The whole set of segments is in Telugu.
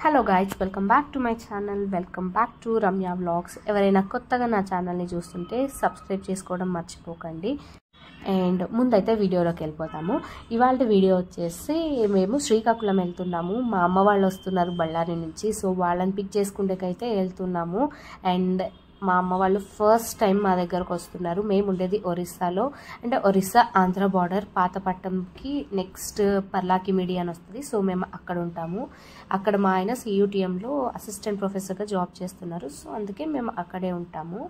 Hello guys, welcome back to my channel. Welcome back to Ramya vlogs. ఎవరైనా కొత్తగా నా ఛానల్ని చూస్తుంటే సబ్స్క్రైబ్ చేసుకోవడం మర్చిపోకండి. అండ్ ముందైతే వీడియోలోకి వెళ్ళిపోతాము. ఇవాళ వీడియో వచ్చేసి మేము శ్రీకాకుళం వెళ్తున్నాము. మా అమ్మ వాళ్ళు వస్తున్నారు బళ్ళారి నుంచి. సో వాళ్ళని పిక్ చేసుకుంటేకైతే వెళ్తున్నాము. అండ్ మా అమ్మ వాళ్ళు ఫస్ట్ టైం మా దగ్గరకు వస్తున్నారు. మేము ఉండేది ఒరిస్సాలో, అంటే ఒరిస్సా ఆంధ్ర బార్డర్, పాతపట్నంకి నెక్స్ట్ పర్లాకిమిడి అని వస్తుంది. సో మేము అక్కడ ఉంటాము. అక్కడ మా ఆయన CUTMలో అసిస్టెంట్ ప్రొఫెసర్గా జాబ్ చేస్తున్నారు. సో అందుకే మేము అక్కడే ఉంటాము.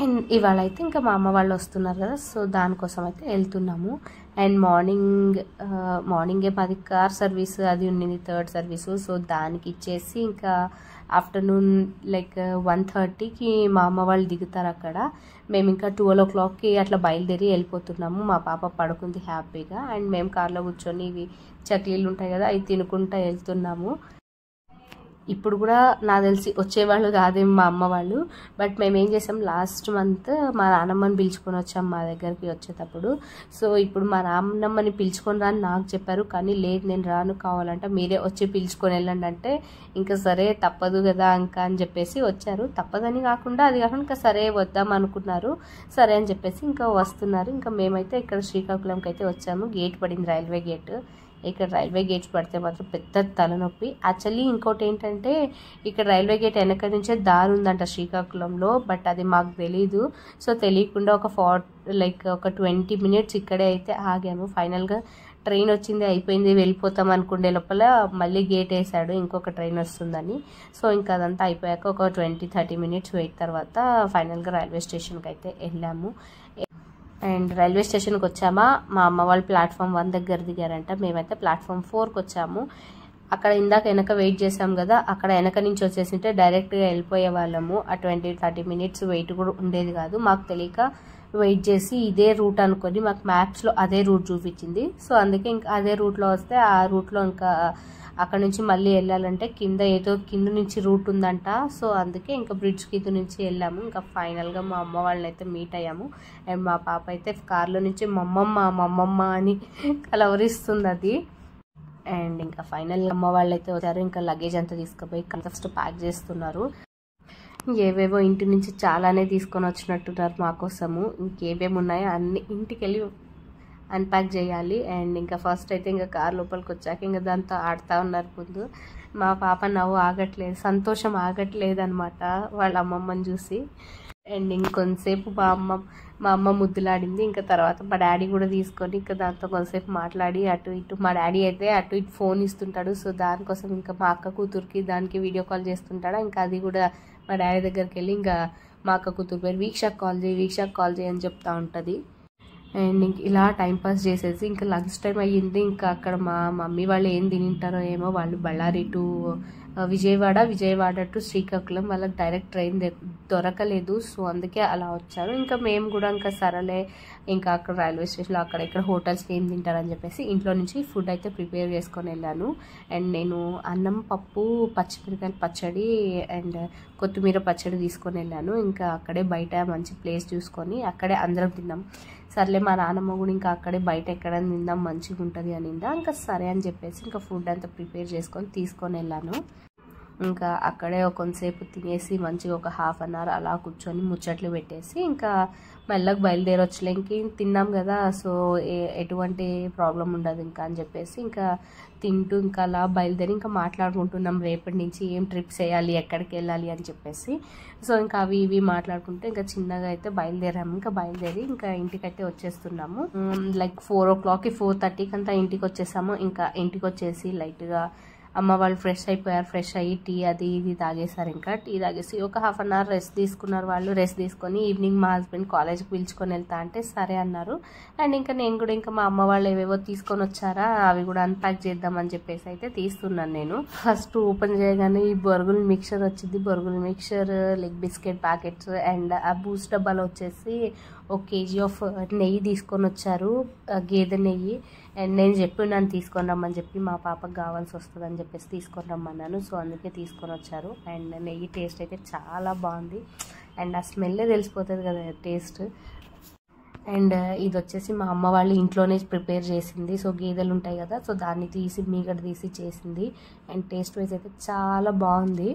అండ్ ఇవాళ అయితే ఇంకా మా అమ్మ వాళ్ళు వస్తున్నారు కదా, సో దానికోసం అయితే వెళ్తున్నాము. అండ్ మార్నింగే మాది కార్ సర్వీస్ అది ఉండింది, థర్డ్ సర్వీసు. సో దానికి ఇచ్చేసి ఇంకా ఆఫ్టర్నూన్ లైక్ 1:30కి మా అమ్మ వాళ్ళు దిగుతారు అక్కడ. మేము ఇంకా 12 o'clockకి అట్లా బయలుదేరి వెళ్ళిపోతున్నాము. మా పాప పడుకుంది హ్యాపీగా. అండ్ మేము కార్లో కూర్చొని ఇవి చక్లీలు ఉంటాయి కదా, అవి తినుకుంటూ వెళ్తున్నాము. ఇప్పుడు కూడా నాకు తెలిసి వచ్చేవాళ్ళు కాదేమో మా అమ్మ వాళ్ళు. బట్ మేము ఏం చేసాం, లాస్ట్ మంత్ మా నాన్నమ్మని పిలుచుకొని వచ్చాం మా దగ్గరికి వచ్చేటప్పుడు. సో ఇప్పుడు మా నాన్నమ్మని పిలుచుకొని రాని నాకు చెప్పారు, కానీ లేదు నేను రాను, కావాలంటే మీరే వచ్చి పిలుచుకొని వెళ్ళండి అంటే ఇంకా సరే తప్పదు కదా ఇంకా అని చెప్పేసి వచ్చారు. తప్పదని కాకుండా అది కాకుండా ఇంకా సరే వద్దాం అనుకున్నారు. సరే అని చెప్పేసి ఇంకా వస్తున్నారు. ఇంకా మేమైతే ఇక్కడ శ్రీకాకుళంకి అయితే వచ్చాము. గేట్ పడింది, రైల్వే గేట్. ఇక్కడ రైల్వే గేట్స్ పడితే మాత్రం పెద్ద తలనొప్పి. యాక్చువల్లీ ఇంకోటి ఏంటంటే ఇక్కడ రైల్వే గేట్ వెనక నుంచే దారి ఉందంట శ్రీకాకుళంలో, బట్ అది మాకు తెలీదు. సో తెలియకుండా ఒక 20 minutes ఇక్కడే అయితే ఆగాము. ఫైనల్గా ట్రైన్ వచ్చింది, అయిపోయింది, వెళ్ళిపోతాం అనుకునే లోపల మళ్ళీ గేట్ వేసాడు, ఇంకొక ట్రైన్ వస్తుందని. సో ఇంకా అదంతా అయిపోయాక ఒక 20-30 minutes వెయిట్ తర్వాత ఫైనల్గా రైల్వే స్టేషన్కి అయితే వెళ్ళాము. అండ్ రైల్వే స్టేషన్కి వచ్చామా, మా అమ్మ వాళ్ళు ప్లాట్ఫామ్ 1 దగ్గర దిగారంట. మేమైతే ప్లాట్ఫామ్ 4కి వచ్చాము. అక్కడ ఇందాక వెనక వెయిట్ చేసాం కదా, అక్కడ వెనక నుంచి వచ్చేసింటే డైరెక్ట్గా వెళ్ళిపోయే వాళ్ళము. ఆ 20-30 minutes వెయిట్ కూడా ఉండేది కాదు. మాకు తెలియక వెయిట్ చేసి ఇదే రూట్ అనుకొని మాకు మ్యాప్స్లో అదే రూట్ చూపించింది. సో అందుకే ఇంకా అదే రూట్లో వస్తే ఆ రూట్లో ఇంకా అక్కడ నుంచి మళ్ళీ వెళ్ళాలంటే కింద నుంచి రూట్ ఉందంట. సో అందుకే ఇంకా బ్రిడ్జ్ కింద నుంచి వెళ్ళాము. ఇంకా ఫైనల్గా మా అమ్మ వాళ్ళని అయితే మీట్ అయ్యాము. అండ్ మా పాప అయితే కార్లో నుంచి మమ్మమ్మ అని కలవరిస్తుంది అది. అండ్ ఇంకా ఫైనల్గా అమ్మ వాళ్ళు అయితే వచ్చారు. ఇంకా లగేజ్ అంతా తీసుకుపోయి ఫస్ట్ ప్యాక్ చేస్తున్నారు. ఏవేవో ఇంటి నుంచి చాలానే తీసుకొని వచ్చినట్టున్నారు మా కోసము. ఇంకేవేమి ఉన్నాయో అన్ని ఇంటికి వెళ్ళి అన్ప్యాక్ చేయాలి. అండ్ ఇంకా ఫస్ట్ అయితే ఇంకా కార్ లోపలికి వచ్చాక ఇంకా దాంతో ఆడుతూ ఉన్నారు ముందు. మా పాప నవ్వు ఆగట్లేదు, సంతోషం ఆగట్లేదు అనమాట వాళ్ళ అమ్మమ్మని చూసి. అండ్ ఇంకొంతసేపు మా అమ్మ ముద్దులాడింది. ఇంకా తర్వాత మా డాడీ కూడా తీసుకొని ఇంకా దాంతో కొంతసేపు మాట్లాడి అటు ఇటు. మా డాడీ అయితే అటు ఇటు ఫోన్ ఇస్తుంటాడు. సో దానికోసం ఇంకా మా అక్క కూతురికి దానికి వీడియో కాల్ చేస్తుంటాడా. ఇంకా అది కూడా మా డాడీ దగ్గరికి వెళ్ళి ఇంకా మా అక్క కూతురు పేరు వీక్షకు కాల్ చేయి అని చెప్తా ఉంటుంది. అండ్ ఇంక ఇలా టైంపాస్ చేసేసి ఇంకా లంచ్ టైం అయ్యింది. ఇంకా అక్కడ మా మమ్మీ వాళ్ళు ఏం తింటారో ఏమో, వాళ్ళు బళ్ళారి టు విజయవాడ టు శ్రీకాకుళం, వాళ్ళకి డైరెక్ట్ ట్రైన్ దొరకలేదు. సో అందుకే అలా వచ్చారు. ఇంకా మేము కూడా ఇంకా సరలే ఇంకా అక్కడ రైల్వే స్టేషన్లో అక్కడ ఇక్కడ హోటల్స్కి ఏం తింటారని చెప్పేసి ఇంట్లో నుంచి ఫుడ్ అయితే ప్రిపేర్ చేసుకొని వెళ్ళాను. అండ్ నేను అన్నం, పప్పు, పచ్చిమిరకాయల పచ్చడి అండ్ కొత్తిమీర పచ్చడి తీసుకొని వెళ్ళాను. ఇంకా అక్కడే బయట మంచి ప్లేస్ చూసుకొని అక్కడే అందరం తిన్నాం. సర్లే మా నాన్నమ్మ కూడా ఇంకా అక్కడే బయట ఎక్కడైనా తిందాం మంచిగా ఉంటుంది అనిందా. ఇంకా సరే అని చెప్పేసి ఇంకా ఫుడ్ అంతా ప్రిపేర్ చేసుకొని తీసుకొని వెళ్ళాను. ఇంకా అక్కడే కొంతసేపు తినేసి మంచిగా ఒక 1/2 hour అలా కూర్చొని ముచ్చట్లు పెట్టేసి ఇంకా మెల్లగా బయలుదేరొచ్చులే, ఇంకేం తిన్నాం కదా, సో ఎటువంటి ప్రాబ్లం ఉండదు ఇంకా అని చెప్పేసి ఇంకా తింటూ ఇంకా అలా బయలుదేరి ఇంకా మాట్లాడుకుంటున్నాం రేపటి నుంచి ఏం ట్రిప్స్ వేయాలి, ఎక్కడికి వెళ్ళాలి అని చెప్పేసి. సో ఇంకా అవి ఇవి మాట్లాడుకుంటే ఇంకా చిన్నగా అయితే బయలుదేరాము. ఇంకా బయలుదేరి ఇంకా ఇంటికైతే వచ్చేస్తున్నాము. లైక్ 4 o'clockకి 4:30కి అంతా ఇంటికి వచ్చేసాము. ఇంకా ఇంటికి వచ్చేసి లైట్గా అమ్మ వాళ్ళు ఫ్రెష్ అయిపోయారు. ఫ్రెష్ అయ్యి టీ అది ఇది తాగేశారు. ఇంకా టీ తాగేసి ఒక 1/2 hour రెస్ట్ తీసుకున్నారు. వాళ్ళు రెస్ట్ తీసుకొని ఈవినింగ్ మా హస్బెండ్ కాలేజ్కి పిలుచుకొని వెళ్తా అంటే సరే అన్నారు. అండ్ ఇంకా నేను కూడా ఇంకా మా అమ్మ వాళ్ళు ఏవేవో తీసుకొని వచ్చారా, అవి కూడా అన్ప్యాక్ చేద్దామని చెప్పేసి అయితే తీస్తున్నాను. నేను ఫస్ట్ ఓపెన్ చేయగానే ఈ బొరుగుల మిక్చర్ వచ్చింది. బొరుగుల mixture, like biscuit packets and ఆ బూస్ట్ డబ్బాలో వచ్చేసి 1 kg ఆఫ్ నెయ్యి తీసుకొని వచ్చారు, గేదె నెయ్యి. అండ్ నేను నన్ను తీసుకొని రమ్మని చెప్పి మా పాపకు కావాల్సి వస్తుంది అని చెప్పేసి తీసుకొని రమ్మన్నాను. సో అందుకే తీసుకొని వచ్చారు. అండ్ నెయ్యి టేస్ట్ అయితే చాలా బాగుంది. అండ్ ఆ స్మెల్లే తెలిసిపోతుంది కదా టేస్ట్. అండ్ ఇది వచ్చేసి మా అమ్మ వాళ్ళు ఇంట్లోనే ప్రిపేర్ చేసింది. సో గేదెలు ఉంటాయి కదా, సో దాన్ని తీసి మీగడ తీసి చేసింది. అండ్ టేస్ట్ వైజ్ అయితే చాలా బాగుంది.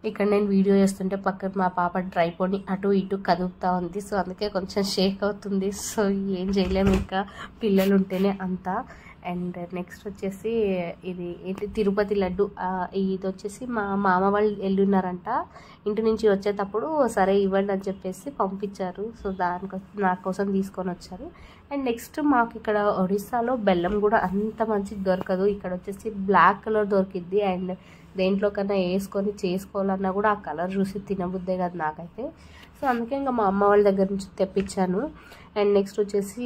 ఇక్కడ నేను వీడియో చేస్తుంటే పక్కన మా పాప ట్రైపోడ్ని అటు ఇటు కదుపుతూ ఉంది. సో అందుకే కొంచెం షేక్ అవుతుంది. సో ఏం చేయలేము, ఇంకా పిల్లలు ఉంటేనే అంతా. అండ్ నెక్స్ట్ వచ్చేసి ఇది ఏంటి తిరుపతి లడ్డు. ఇది వచ్చేసి మా మామ వాళ్ళు వెళ్ళున్నారంట, ఇంటి నుంచి వచ్చేటప్పుడు సరే ఇవ్వండి అని చెప్పేసి పంపించారు. సో నా కోసం తీసుకొని వచ్చారు. అండ్ నెక్స్ట్ మాకు ఇక్కడ ఒడిస్సాలో బెల్లం కూడా అంత మంచిది దొరకదు. ఇక్కడ వచ్చేసి బ్లాక్ కలర్ దొరికిద్ది. అండ్ దేంట్లో కన్నా వేసుకొని చేసుకోవాలన్నా కూడా ఆ కలర్ చూసి తినబుద్దే కదా నాకైతే. సో అందుకే ఇంకా మా అమ్మ వాళ్ళ దగ్గర నుంచి తెప్పించాను. అండ్ నెక్స్ట్ వచ్చేసి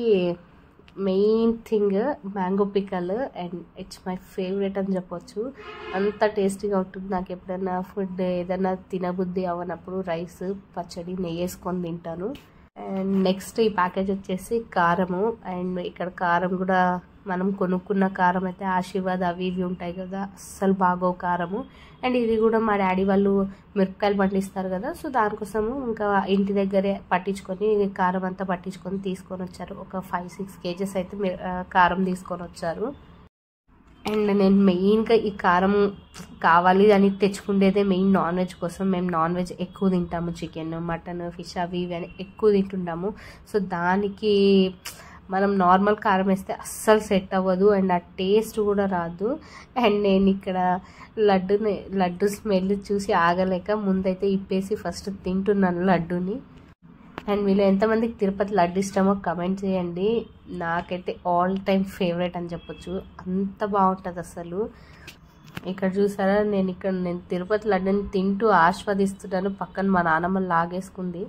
main thing mango pickle. And it's my favourite అని చెప్పొచ్చు. అంత టేస్టీగా ఉంటుంది. నాకు ఎప్పుడైనా ఫుడ్ ఏదైనా తినబుద్ధి అవనప్పుడు రైస్ పచ్చడి నెయ్యి వేసుకొని తింటాను. అండ్ నెక్స్ట్ ఈ ప్యాకేజ్ వచ్చేసి కారము. అండ్ ఇక్కడ కారం కూడా మనం కొనుక్కున్న కారం అయితే ఆశీర్వాద్ అవి ఇవి ఉంటాయి కదా, అస్సలు బాగోవు కారము. అండ్ ఇది కూడా మా డాడీ వాళ్ళు మిరపకాయలు పండిస్తారు కదా, సో దానికోసము ఇంకా ఇంటి దగ్గరే పట్టించుకొని కారం అంతా పట్టించుకొని తీసుకొని వచ్చారు. ఒక 5-6 kgs అయితే కారం తీసుకొని వచ్చారు. అండ్ నేను మెయిన్గా ఈ కారం కావాలి అని తెచ్చుకునేదే మెయిన్ నాన్ వెజ్ కోసం. మేము నాన్ వెజ్ ఎక్కువ తింటాము, చికెన్ మటన్ ఫిష్ అవి ఇవి అని ఎక్కువ తింటుంటాము. సో దానికి మనం నార్మల్ కారం వేస్తే అస్సలు సెట్ అవ్వదు అండ్ ఆ టేస్ట్ కూడా రాదు. అండ్ నేను ఇక్కడ లడ్డు స్మెల్ చూసి ఆగలేక ముందైతే ఇప్పేసి ఫస్ట్ తింటున్నాను లడ్డూని. అండ్ మీలో ఎంతమందికి తిరుపతి లడ్డు ఇష్టమో కమెంట్ చేయండి. నాకైతే ఆల్ టైమ్ ఫేవరెట్ అని చెప్పొచ్చు, అంత బాగుంటుంది అసలు. ఇక్కడ చూసారా, నేను తిరుపతి లడ్డుని తింటూ ఆస్వాదిస్తున్నాను. పక్కన మా నాన్నమ్మ లాగేసుకుంది.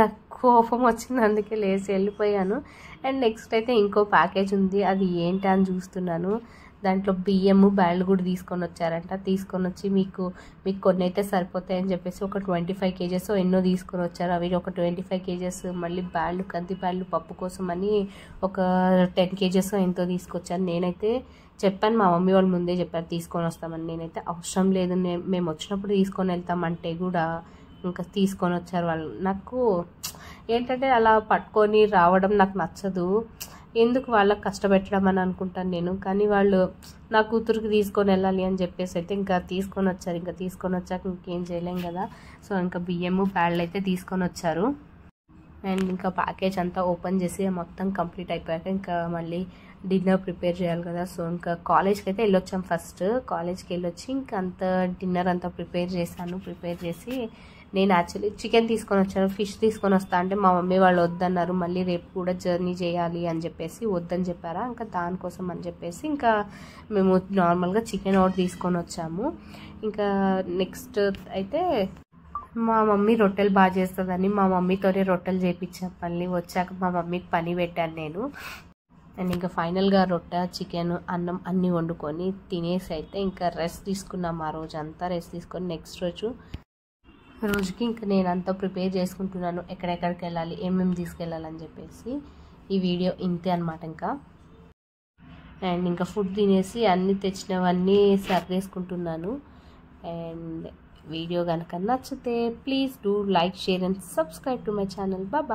నాకు కోపం వచ్చింది, అందుకే లేచి వెళ్ళిపోయాను. అండ్ నెక్స్ట్ అయితే ఇంకో ప్యాకేజ్ ఉంది, అది ఏంటి అని చూస్తున్నాను. దాంట్లో బియ్యము బ్యాళ్ళు కూడా తీసుకొని వచ్చారంట. తీసుకొని వచ్చి మీకు కొన్ని అయితే సరిపోతాయని చెప్పేసి ఒక 25 kgs ఎన్నో తీసుకొని వచ్చారు. అవి ఒక 25 kgs. మళ్ళీ బ్యాళ్ళు కంది బ్యాళ్ళు పప్పు కోసం అని ఒక 10 kgs ఎంతో తీసుకొచ్చాను. నేనైతే చెప్పాను, మా మమ్మీ వాళ్ళు ముందే చెప్పారు తీసుకొని వస్తామని. నేనైతే అవసరం లేదు, మేము వచ్చినప్పుడు తీసుకొని వెళ్తామంటే కూడా ఇంకా తీసుకొని వచ్చారు వాళ్ళు. నాకు ఏంటంటే అలా పట్టుకొని రావడం నాకు నచ్చదు. ఎందుకు వాళ్ళకి కష్టపెట్టడం అని అనుకుంటాను నేను. కానీ వాళ్ళు నా కూతురికి తీసుకొని వెళ్ళాలి అని చెప్పేసి అయితే ఇంకా తీసుకొని వచ్చారు. ఇంకా తీసుకొని వచ్చాక ఇంకేం చేయలేం కదా. సో ఇంకా బియ్యము బ్యాళ్ళు అయితే తీసుకొని వచ్చారు. అండ్ ఇంకా ప్యాకేజ్ అంతా ఓపెన్ చేసి మొత్తం కంప్లీట్ అయిపోయాక ఇంకా మళ్ళీ డిన్నర్ ప్రిపేర్ చేయాలి కదా. సో ఇంకా కాలేజ్కి అయితే వెళ్ళొచ్చాం. ఫస్ట్ కాలేజ్కి వెళ్ళొచ్చి ఇంకా అంత డిన్నర్ అంతా ప్రిపేర్ చేశాను. ప్రిపేర్ చేసి నేను యాక్చువల్లీ చికెన్ తీసుకొని వచ్చాను, ఫిష్ తీసుకొని వస్తా అంటే మా మమ్మీ వాళ్ళు వద్దన్నారు. మళ్ళీ రేపు కూడా జర్నీ చేయాలి అని చెప్పేసి వద్దని చెప్పారా. ఇంకా దానికోసం అని చెప్పేసి ఇంకా మేము నార్మల్గా చికెన్ ఒకటి తీసుకొని వచ్చాము. ఇంకా నెక్స్ట్ అయితే మా మమ్మీ రొట్టెలు బాగా చేస్తుందని మా మమ్మీతోనే రొట్టెలు చేయించాను. మళ్ళీ వచ్చాక మా మమ్మీకి పని పెట్టాను నేను. అండ్ ఇంకా ఫైనల్గా రొట్టె చికెన్ అన్నం అన్నీ వండుకొని తినేసి అయితే ఇంకా రెస్ట్ తీసుకున్నాం. ఆ రోజు అంతా రెస్ట్ తీసుకొని నెక్స్ట్ రోజుకి ఇంకా నేను అంతా ప్రిపేర్ చేసుకుంటున్నాను, ఎక్కడెక్కడికి వెళ్ళాలి, ఏమేమి తీసుకెళ్ళాలని చెప్పేసి. ఈ వీడియో ఇంతే అనమాట ఇంకా. అండ్ ఇంకా ఫుడ్ తినేసి అన్నీ తెచ్చినవన్నీ సర్దేసుకుంటున్నాను. అండ్ వీడియో కనుక నచ్చితే please do like, share and subscribe to my channel. Bye.